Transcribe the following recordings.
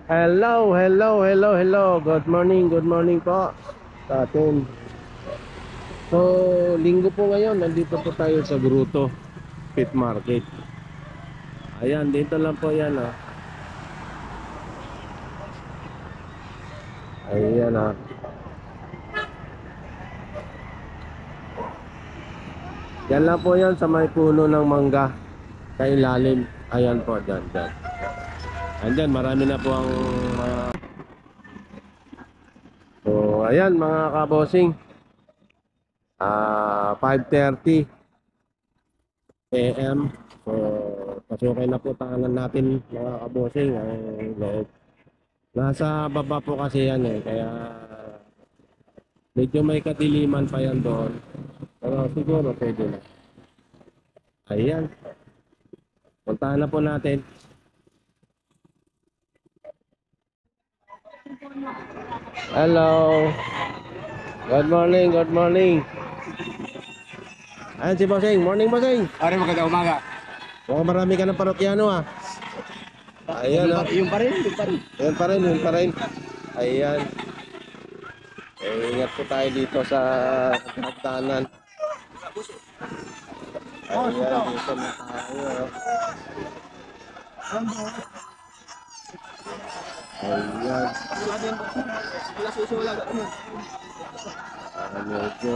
Hello, hello, hello, hello. Good morning po sa atin. So, linggo po ngayon, nandito po tayo sa Gruto Pit Market. Ayan, dito lang po yan ah. Ayan ah. Yan lang po yan sa may puno ng mangga. Sa ilalim. Ayan po, dyan, dyan. Andyan, marami na po ang So, ayan mga kabosing. 5:30 AM. So, pasukin na po tangan natin mga kabosing ang loob. Nasa baba po kasi yan eh, kaya medyo may kadiliman pa yan doon. Pero siguro pwede na. Ayan. Puntahan na po natin. Hello. Good morning, good morning. Ayan si Bossing. Morning, Bossing. Ari, magandang umaga. Mukhang marami ka ng parokyano ah. Ayan ah. Yung pa rin, yung pa rin. Yun pa rin, yun pa rin. Ayan. Ingat po tayo dito sa hagdanan. Ayan, dito na tayo. Ayan. Medyo...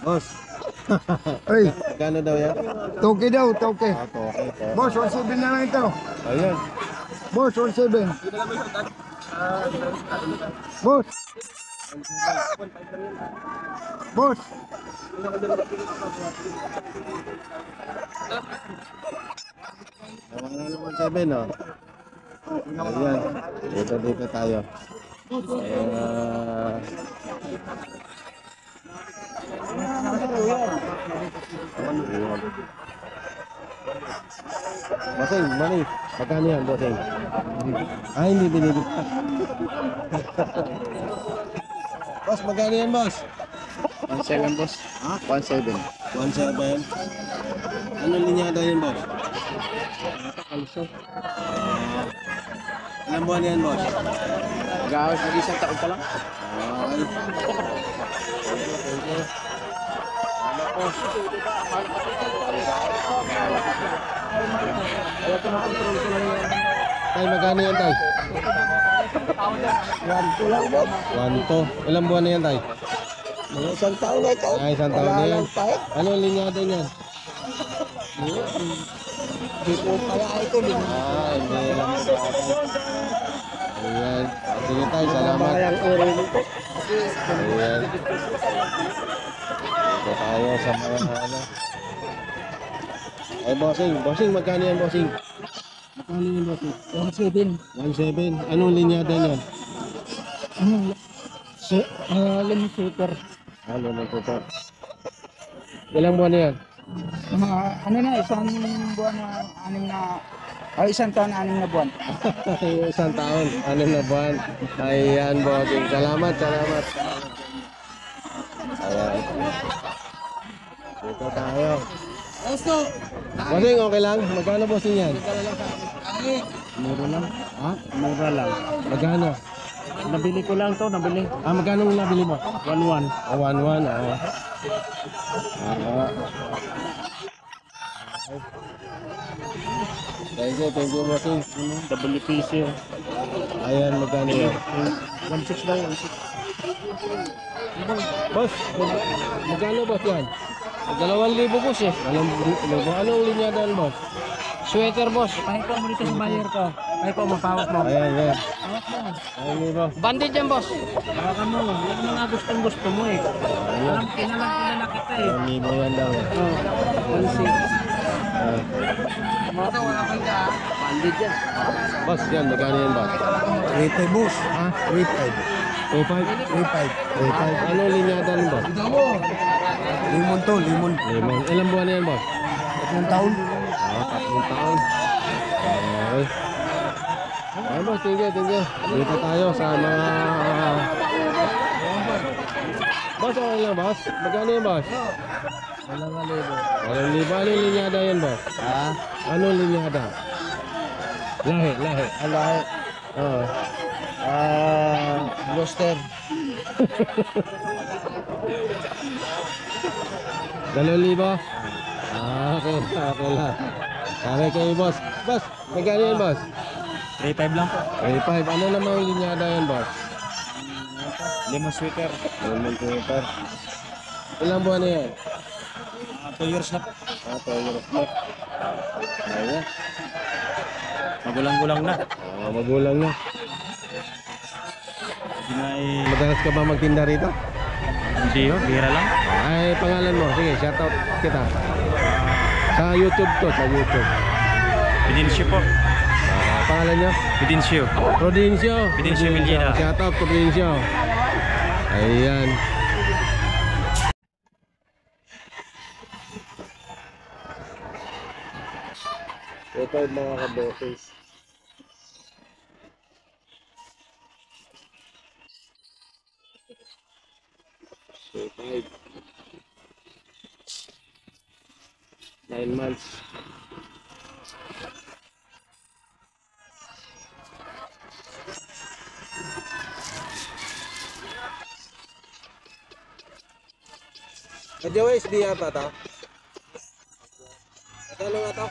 Boss. Ay, Magkano daw yan? toke daw, toke. Okay. Boss, 1.7 na lang ito. Ayan. Boss, 1.7. Boss. Boss. Ano naman 7 oh. Ayan. Dito tayo. Bossing, money. Magkano yan, bossing? Ah, hindi binili. Boss, magkano yan, boss? 1.7, boss. Ha? 1.7. 1.7. Ano linyada yun, boss? Kalso. Ilang buwan yan, boss? Mag-aawis mag-isang taon pa lang. Ay. Tay, magkano yan, tay? 1.2 lang, boss. 1 Ilang buwan na yan, tay? Mga isang taon na ito. Ay, isang taon na yan. Anong linyada niyan? Di ko kaya ito din. Hindi lang. Ayan. Sige tayo, salamat. Bayang uri nito. Ayan. Dito tayo sa mga ano. Ay, bossing, magkano yan, bossing? Magkano yan, bossing? 1.7. 1.7. Anong linyada niyan? Lemon super. Ano na po ito? Ilang buwan na yan? Ano na, isang buwan na anim na... Ay, isang taon na anim na buwan. Isang taon, 6 na buwan. Ayan, bossing. Salamat. Ayan. Dito tayo. Bossing, okay lang? Magkano bossing yan? Mura lang. Ha? Mura lang. Magkano? Nabili ko lang to, nabili. Magkano yung nabili mo? 1.1. 1.1, oo. Thank you, bossing. Double piso. Ayan, magkano yan? 1.6 lang, 1.6. Boss, magkano boss yan? 2,000 boss eh. Anong linyadaan boss? Sweater boss. Pahay ko mo dito sa buyer ko. Pahay ko mapawak mo. Ayan, yan. Hawak mo. Ayan mo boss. Bandit yan boss. Hawakan mo. Yan mga gustong gusto mo eh. Ayan. Kilala kita eh. Ayan mo yan daw. Oh, policy. Ah. Bandit yan. Boss, yan, magkano yan boss? 3.5 boss. Ha? 2.5? 3.5. Anong linyadaan boss? Limon to, limon. Lemon. Ilang buwan na yan boss? 3 taon. 3 taon. Okay. Ay boss, thank you. Dito tayo sa mga boss, okay lang, boss. Magkano yan, boss? 8,000. Anong linyada yan, boss? Ha? Anong linyada? Lahi. Alay. Oo. Gloucester. 2,000? Okay lang. Okay kayo, boss. Boss, magkano yan, boss? 3.5 lang po. 3,500. Ano namang linyada yan, boss? Lemon sweater. Lemon paper. Ilang buwan na yan? 2 years na po. 2 years na. Ayan. Magulang-gulang na. Magulang na. Hindi na Madalas ka ba magtinda rito? Hindi yun, bihira lang. Ay, pangalan mo. Sige, shoutout kita. Sa YouTube to, sa YouTube. Pidincio po. Pangalan niya? Pidincio. Prudencio. Prudencio Medina. Shoutout to Prudencio. Ayan. Ito yung mga kaboses. So, 9 months. Adjaway, di yata ito? Magkano nga ito?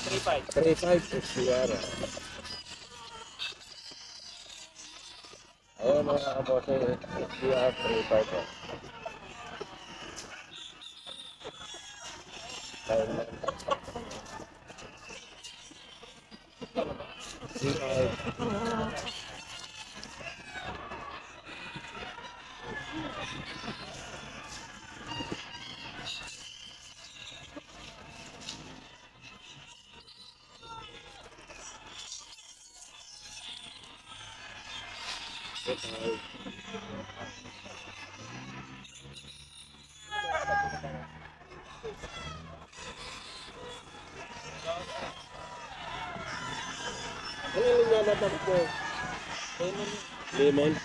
3,500. 3,500. SDR. Ayan mga kabose, SDR 3,500. Ano yung nilalabas ko? Lemon?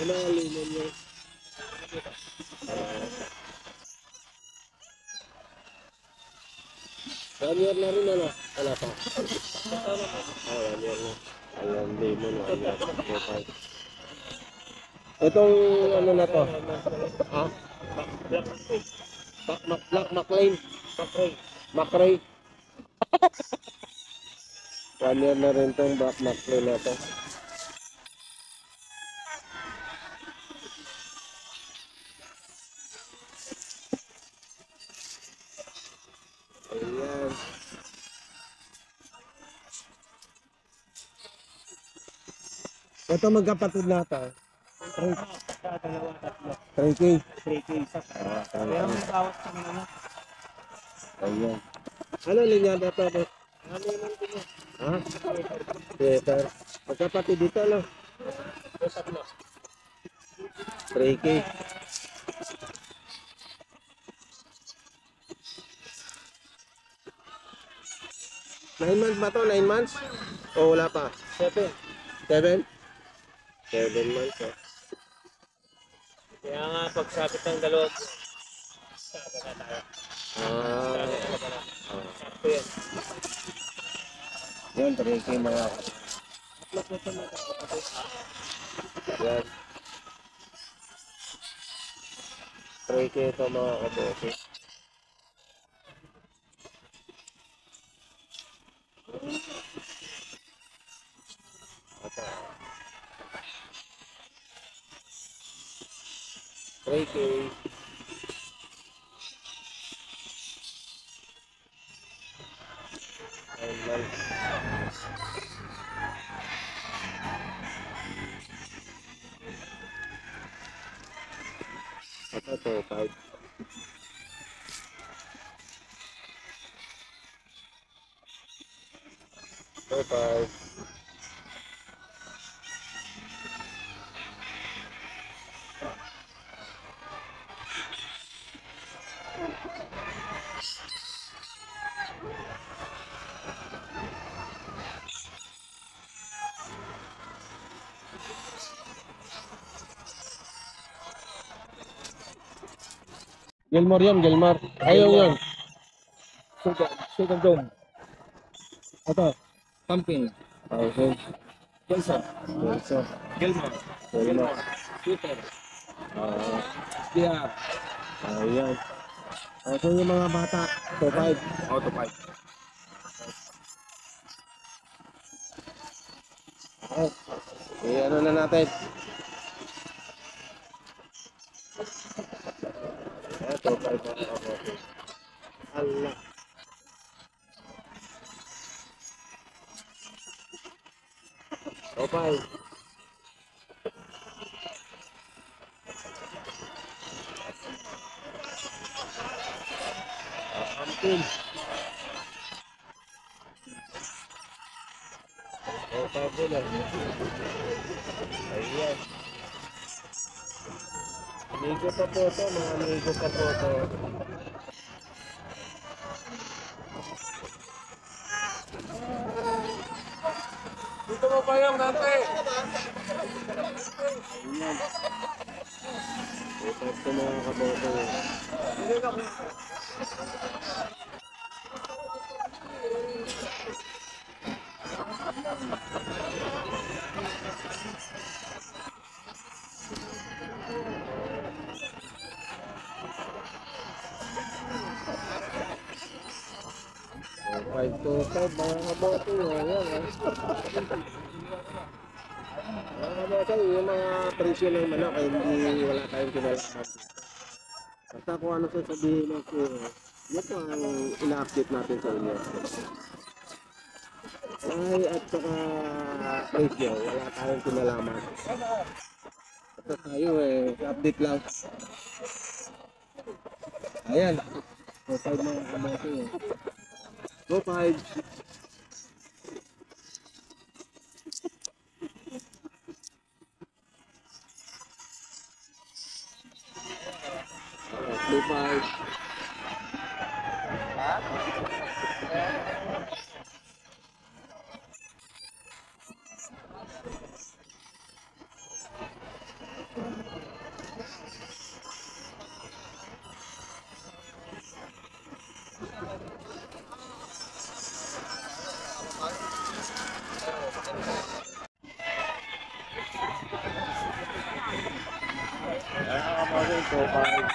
Ano ang lemon nyo? One year na rin ano? Wala pa? 1 year na. Ayan, lemon. 1 year. Itong ano na to? Ha? Black McLean? McRae. 1 year na rin tong Black McLean na to. Ayan. Ito magkapatid na ito. 3K. 3K. Pero may bawat kami na. Ayan. Ano linya na ito? Ano naman ito niya? Ha? Peter. Magkapatid dito, ano? 3K. Nine months ba to? 9 months? O wala pa? 7. 7 months, oh. Kaya nga pagsabit ng dalawa, sabi na tayo. Sakto yan. Yan, 3K mga. Yan. 3K ito mga kabote. Ito. 3K. Ito, 5. Ito, 5. Gilmore yun, Gilmore. Ayaw yun. Sugar Dome. Ito, Pumpkin. Okay. Gelson. So, Gilmore. Gilmore. Sweeter. Ah, SDR. ayan. So yung mga bata, so 5. Auto 5. Okay. Ano na natin? Ito, 5 mga kamote. Allah. So 5. Ampun. So 5 din eh. Ayan. Amigo pa po to, mga amigo pa po to. Dito mo pa yung dante. Ayan. So 5 to mga kamote. So 5 to 5 mga kamote. Ayan. Mga kamote, yung mga presyo ng manok ay hindi wala tayong kinalaman. Basta kung ano sasabihin ng yan po ang ina-update natin sa inyo. Ay, at saka presyo, wala tayong kinalaman. Basta tayo update lang. Ayan. So, 5 mga kamote. So, 5. So, 5. Ayan, kamote. So, 5.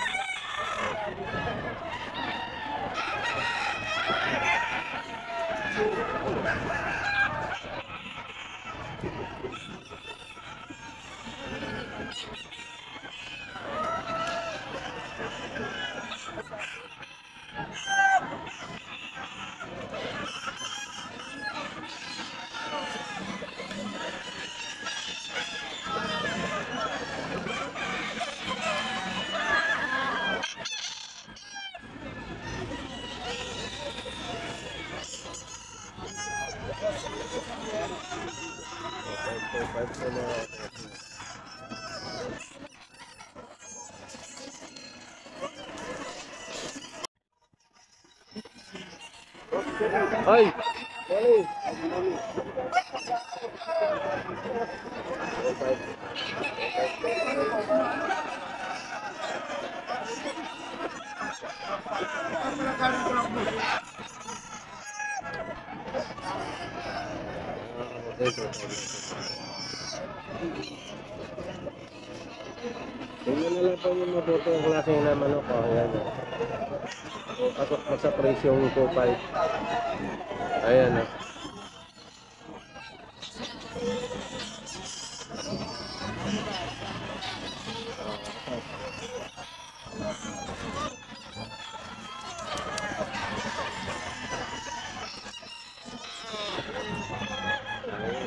So, 5 to mga kamote. Ay! Sorry! So, 5. Tingnan na lang po yung mabuti ang klase ng manok. Ayan. Pasok pa sa presyong 2.5. Ayan. Ayan.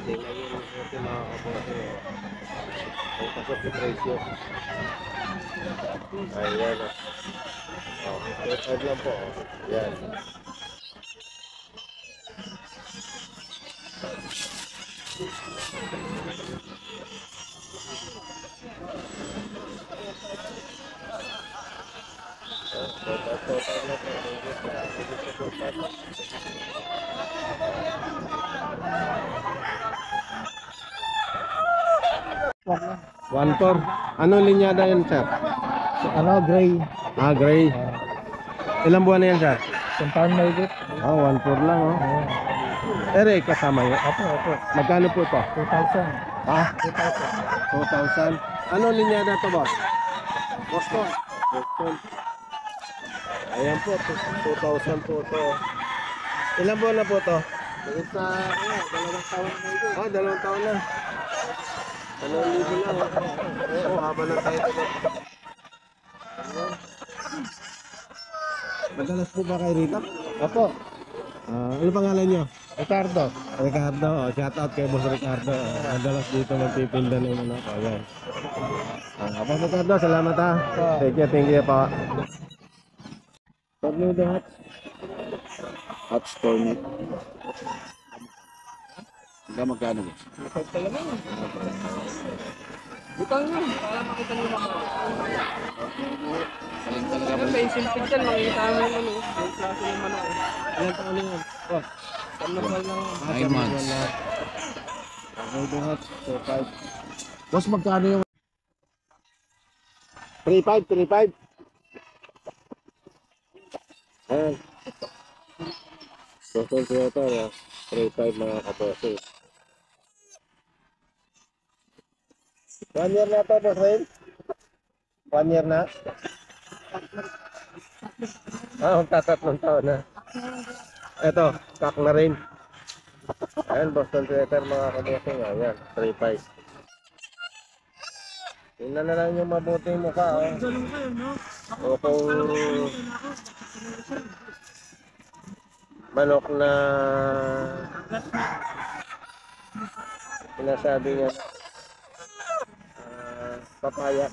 Tingnan yung mabuti mga kabuti. Ang pasok sa presyo. Ayan. Oh, 2.5 lang po. Ayan. One four. Ano linyada yun, sir? Ano, gray. Ah, gray. Ilang buwan na yan, sir? Isang taon na higit. Oh, 1.4 lang, oh. Ere, kasama yun. Opo. Magkano po ito? 2,000. Ah, 2,000. 2,000. Ano linyada to, boss? Boston. Boston. Ayan po, 2,000 po ito. Ilang buwan na po ito? Sa, dalawang taon na higit. Oh, 2 taon na. 2,000 lang. Oo, haba na tayo ito. Madalas po ba kayo rito? Opo. Ano pangalan nyo? Ricardo. Ricardo, shout out kay Boss Ricardo. Madalas dito magpipinda ng ano. Ayan. Boss Ricardo, salamat ha. Thank you pa. Pag nyo dahat. Hot store nyo. Hanggang magkano mo? Butang nga, para makita nyo naman. Sa isimple dyan, makikita mo yung ano, yung klase yung manok. Ilan taon na yan? Boss? 9 months. Boss, magkano yung 3.5, 3.5. Ayan. Boston Theater, 3.5 mga kabosi. 1 year na to, boss Rain? 1 year na? Magtatatlong taon na. Eto, kak na rin. Ayan, Boston Theater mga kabosi. Ayan, 3.5. Tingnan na lang yung mabuting mukha, oh. O kung manok na sinasabi niya papaya.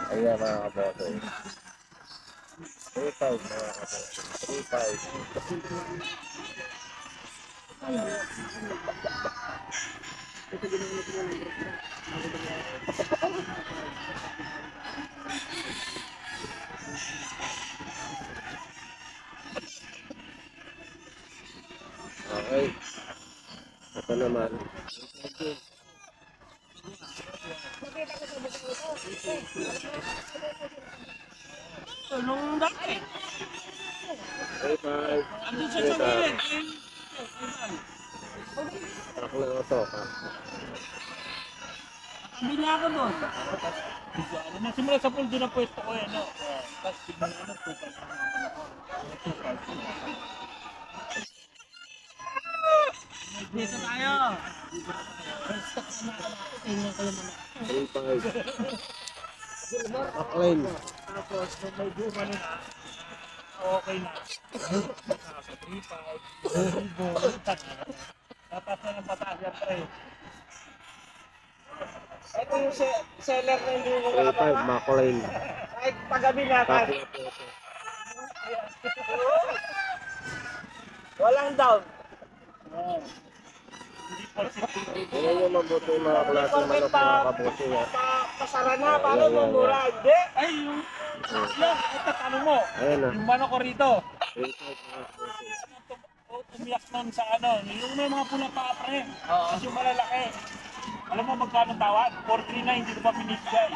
Ayan mga kabote. 3.5 mga kabote. 3.5. Okay. Ito naman. Anong dati? 3.5. Andun siya sa gilid. Kak lang ito. Bili ako doon. Nasimula sa pool doon na pwesto ko yan. Tapos tignan ko na 2,000. Dito tayo. Tingnan ko yung manok. 3.5. Akline. Tapos kung may buka nila, okay na. 3,500. Tatas na ng pataas yan, pre. Ito yung seller na hindi mo 3.5. Makline. kahit pagabi na Kak ka. lang po ito. Walang down. Hindi positive. Tingnan nyo mabuti yung mga klase manok mga kabote. Pasara na, paano mo mura? Hindi. Ay, yung ito tanong mo. Ayan na. Yung manok ko rito. 3.5 mga kabote. Umiyak nun sa ano, yung may mga pula pa pre. Kasi yung malalaki. Alam mo magkano tawad? 439, hindi ko pa pinigay.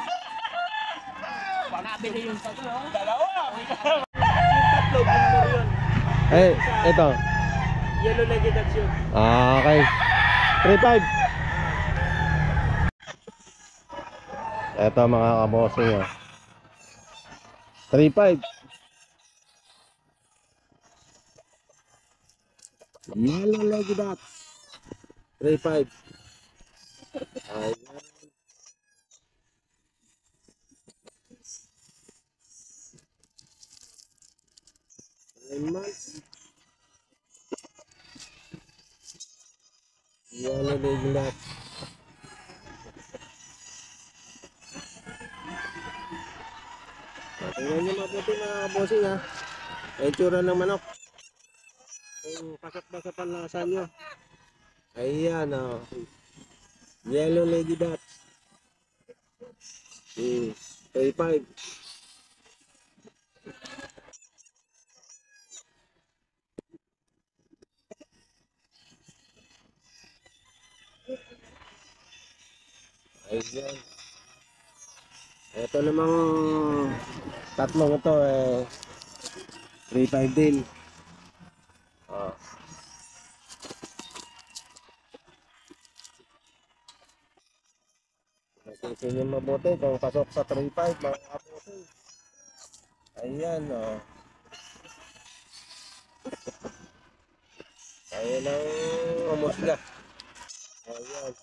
Nabili yung tatlo. Dalawa. Yung tatlo, bumor yun. Ito. Yellow legged at yun. Okay. 3.5. Ito mga kabosing nyo. 3.5. Yellow lagi dat. 3.5. Ayan. Yellow lagi dat. Tingnan nyo mabuti mga kabosing ha. Ang tsura ng manok. Kung pasok ba sa panlasa nyo. Ayan o. Yellow lady dat. 35. Ayan. Ito namang tatlong ito eh 3.5 din. Oh. Nakisin yung mabuti kung pasok sa 3.5 mga kapuso. Ayan oh. Ayan ang umusga. Ayan.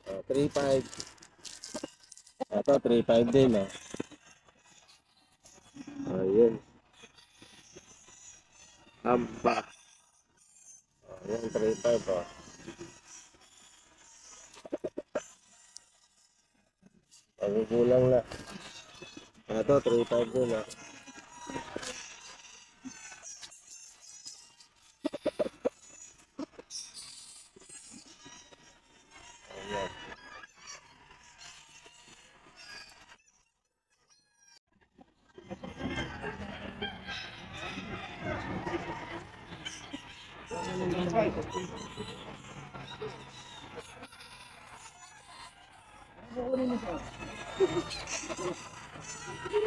Oh, 3.5. Ito 3.5 din oh. Ayan. Amba. Ayan 3.5 oh. Pagkukulang na. Ito 3.5 din oh. Ayan.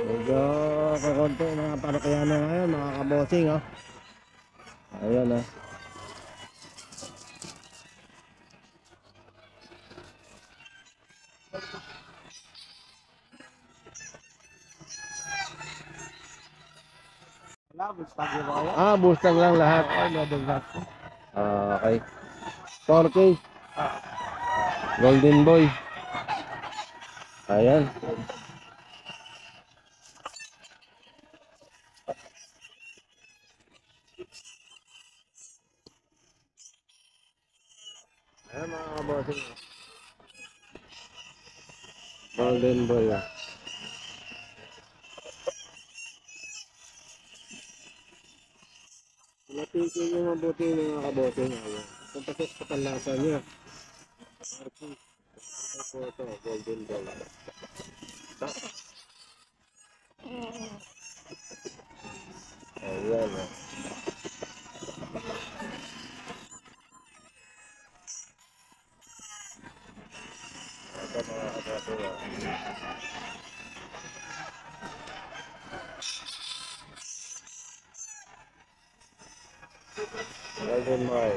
Medyo kakonti mga parokyano ngayon, mga kabosing oh. Ayan oh. Bustag lang lahat. Okay. 4K. Golden Boy. Ayan. Ayan mga kabosing. Golden Boy ah. Napitin nyo mabuti mga kabosing. Ayan. Kung pasok sa panlasa niya. Ito, Golden Boy. Ayan ah. Ito mga kabosing ah. Golden Boy.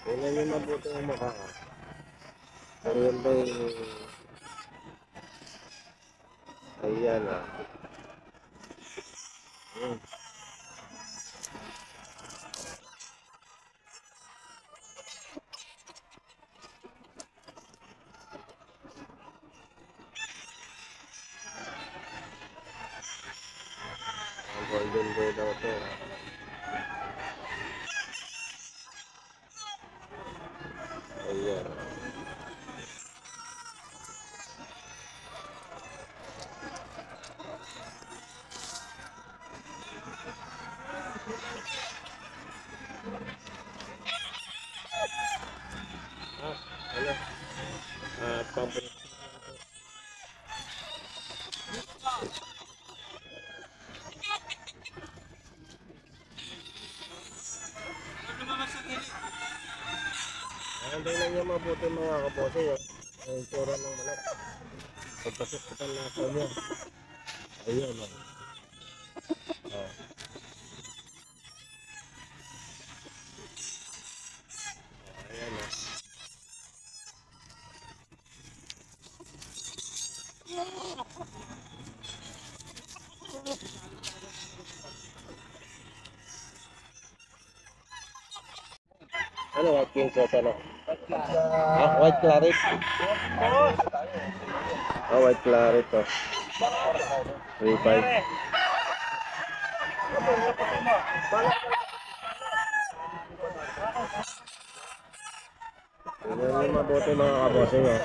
Tingnan nyo mabuti ang mukha ka. Ayan ba yung... Ayan ah. Ang Golden Boy daw ito. Ayan. Ano? Pampun. Tingnan nyo mabuti mga kabose yun. Ang tsura ng manok. Pagpasok sa panlasa niya. Ayan o. Oh. Ayan o. Ano white king sauce ano? White claret. White claret to. 3.5. Tingnan nyo mabuti mga kabosing oh.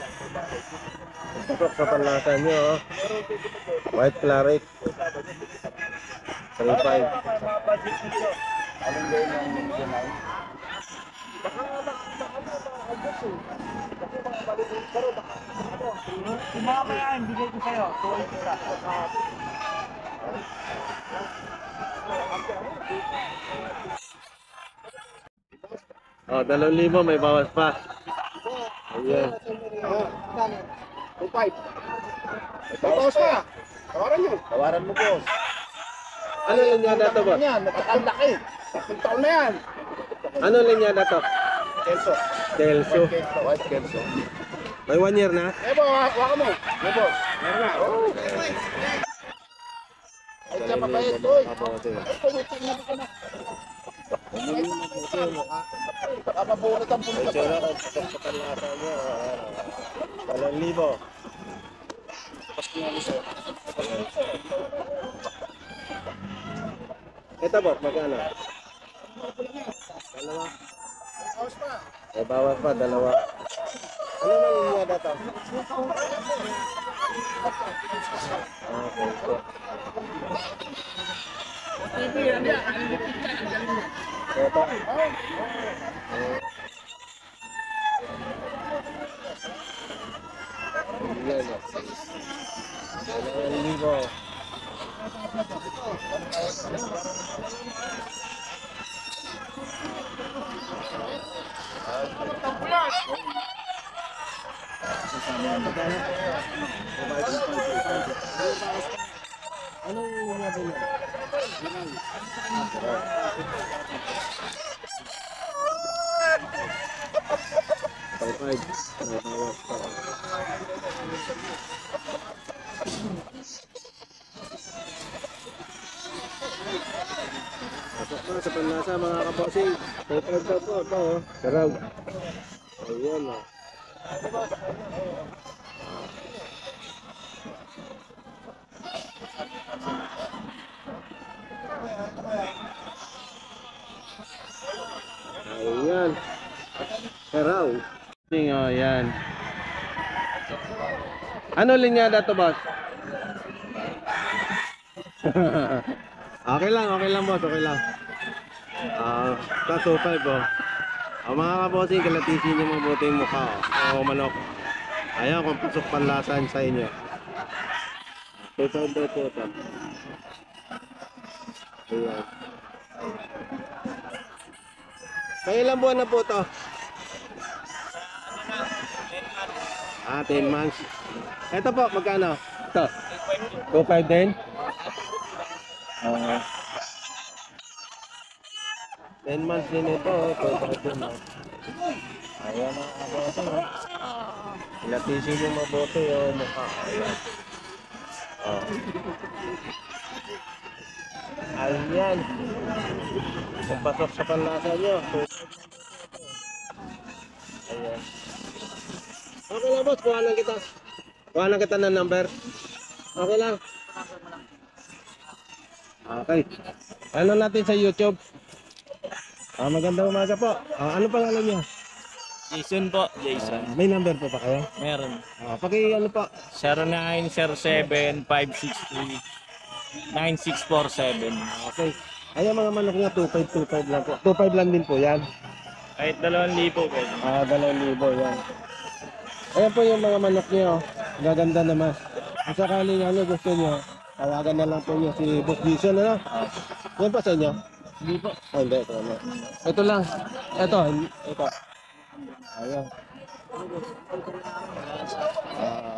Pasok sa panlasa nyo oh. White claret 3.5. Yung mga mayayain, bigay ko sa'yo. 280 ka. Oh, 2,000 may bawas pa. Ayan. Bawas pa. Tawaran nyo. Tawaran mo, boss. Ano linyada to, boss? Yan, ang laki. 10 taon na yan. Ano linyada to? Kelso. Kelso. White Kelso. May 1 year na? Ebo, waka mo. Ebo. Meron na. Oh. Ay, siya mabait, boy. Ito, waiting na ka na. Kapabunot ang pumunta. Itsura ko, sa panlasa niya. 2,000. Ito, boss, magkano? Dalawa. Bawas pa. May bawas pa, dalawa. Ano nang linyada to? Okay, so. Ito. Ayan, oh. 2,000. Anong linyada niya? Pag-5. May bawas pa. Pasok pa sa panlasa mga kabosing. Pag-5 daw po. Ito oh. Saraw. Ayan oh. Ayan. Saraw. Oh, yan. Ano linyada to, boss? Okay lang boss, okay lang. Sa 2.5 oh. Mga kabossing, kalatisin nyo mabuti yung mukha oh. O manok. Ayan kung pasok panlasan sa inyo. 2.5 daw po ito. Ayan. Kaya ilang buwan na po ito? 10 months. Ito po, magkano? Ito. 2.5 din? 10 months din ito. 2.5 din. Ayan mga kabossing. Ilatisin yung mabuti yung mukha. Ayan. Ayan. Kung pasok sa panlasa nyo. Ayan. Okay lang boss, kuha lang kita. Kuha lang kita ng number. Okay lang. Okay. Ano natin sa YouTube? Magandang umaga po. Ano pangalan niya? Jason po, Jason. May number po pa kayo? Meron. Paki ano po? 0907-563-9647. Okay. Ayan mga manok niya, 2.5 lang po. 2.5 lang din po yan. Kahit 2,000 po pwede. 2,000 yan. Ayan po yung mga manok niyo. Gaganda naman. Kung sakaling ano gusto niyo, tawagan na lang po niyo si Boss Jason, ano? Yan pa sa inyo? Hindi po. Hindi, ito ano. Ito lang. Ito. Ayan.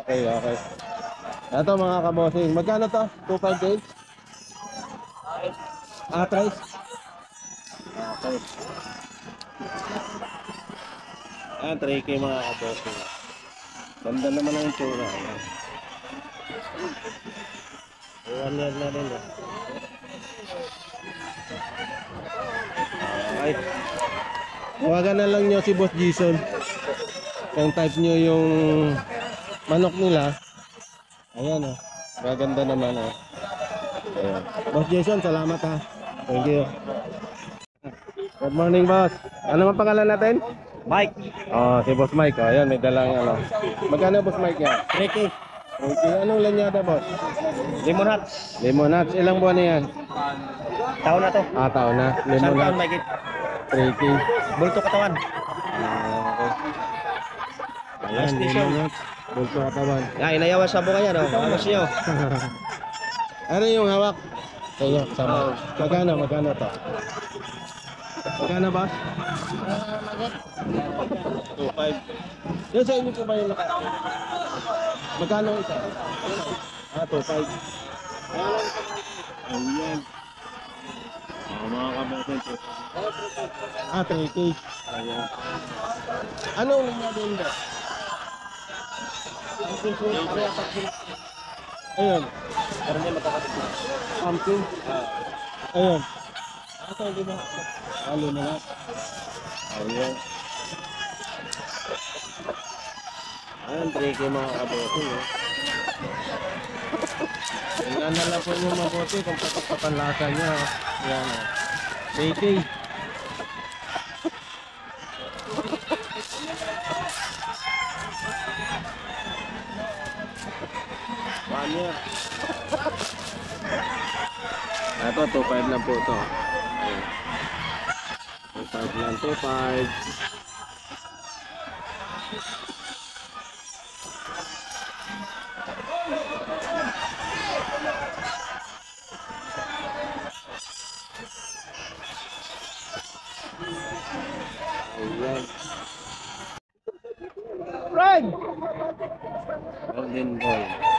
Okay. Ito mga kabosing. Magkano to? 2.5 din? Price? Okay. 3K mga kabosing. Ganda naman ang itsura. Ayan. 1 year na rin eh. Okay. Tawagan na lang nyo si Boss Jason. Kung type nyo yung manok nila. Ayan oh. Gaganda naman oh. Ayan. Boss Jason, salamat ha. Thank you. Good morning boss. Ano ang pangalan natin? Mike, Si Boss Mike. Ayan, may dalang ano. Magkano Boss Mike yan? Ricky, Okay, anong lanyada boss? Lemon Hats. Lemon nuts. Ilang buwan na yan? Taon na to. Taon na. Lemon Isang taon nuts. may kit. 3K. Bulto katawan. Okay. Ayan, Station. lemon nuts. Bulto katawan. Yan, inayawan sa buka yan, oh. Ano siyo? Ano yung hawak? Kaya, sama. Magkano to? Magkano ba? 2.5. Yan sa inyo po ba yung naka? Magkano isa? 2.5. Ayan. Mga kabatin po. 3K. Ayan. Anong linya din ba? Ayun. Pero niya magkakatid. Pumpkin. Ayun. Ito, di ba? Halo na lang. Ayan. Ayan, 3K mga kabote. Tingnan na lang po yung mabuti kung patok ang lasa niya. Ayan. 3K. Banyer. Ito, 2.5 lang po ito. Ayan. 2.5 lang, 2.5. Ayan. Fred! Golden Ball.